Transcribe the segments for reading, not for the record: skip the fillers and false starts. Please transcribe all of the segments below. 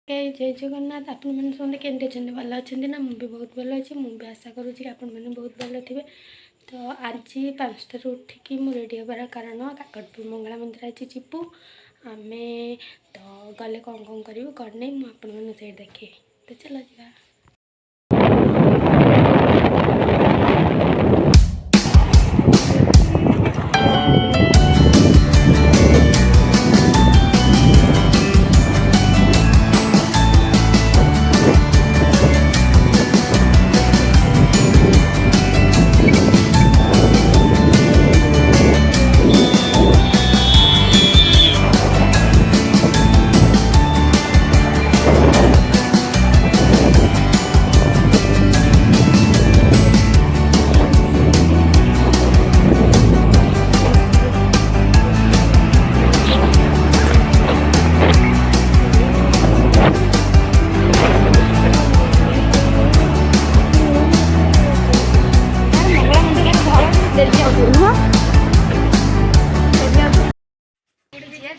Okay जय जगन्नाथ आपण मैंने समझे केमती अच्छे भल अच्छे ना मुझे बहुत भल अच्छी मुझे आशा करुँच कि आपण मैंने बहुत भल थे। तो आज 5टार उठिकी मु रेडी हबार कारण काकटपुर मंगला मंदिर आज जीवु आम तो गले कौन कौन करूँ कौन नहीं मुझे देखे तो चलो जा।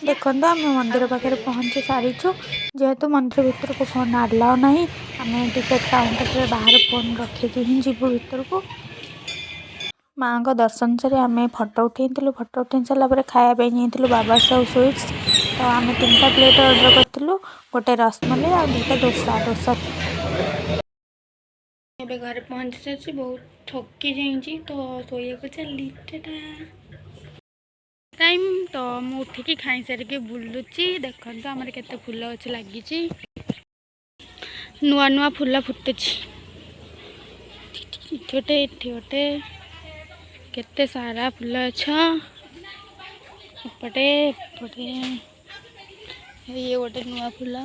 देखो आम मंदिर पाखे पहुँची सारीचु जेहेतु मंदिर भीतर को फोन आलाउ ना आम टिकेट काउंटर बाहर फोन रखिकी ही जीवु भीतर को। माँ को दर्शन से आम फोटो उठेलु फोटो उठे सारापर खायापी नहीं बाबा साहू स्वीट्स तो आम 3टा प्लेट ऑर्डर करूँ गोटे रसमलाई और 2टा डोसा ଏବେ ଘରେ ପହଞ୍ଚି ସାରିଛି ବହୁତ ଥକି ଯାଇଛି ତ ଶୋଇବାକୁ ଚାଲି ଟାଇମ୍ ତ ମୁଁ ଉଠିକି ଖାଇସାରିକି ବୁଲୁଛି ଦେଖନ୍ତୁ ଆମର କେତେ ଫୁଲ ଗଛ ଲାଗିଛି ନୂଆ ନୂଆ ଫୁଲ ଫୁଟୁଛି ଏଠି ଗୋଟେ କେତେ ସାରା ଫୁଲ ଗଛ ଏପଟେ ଇଏ ଗୋଟେ ନୂଆ ଫୁଲ।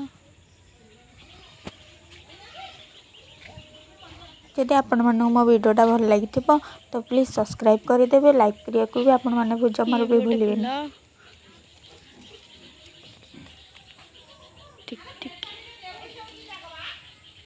जदि आपण मानक मो वीडियोटा भल लगी तो प्लीज सब्सक्राइब करदेवे लाइक करिया को भी आपण माने जमार भी भूलिबेनी। ठीक ठीक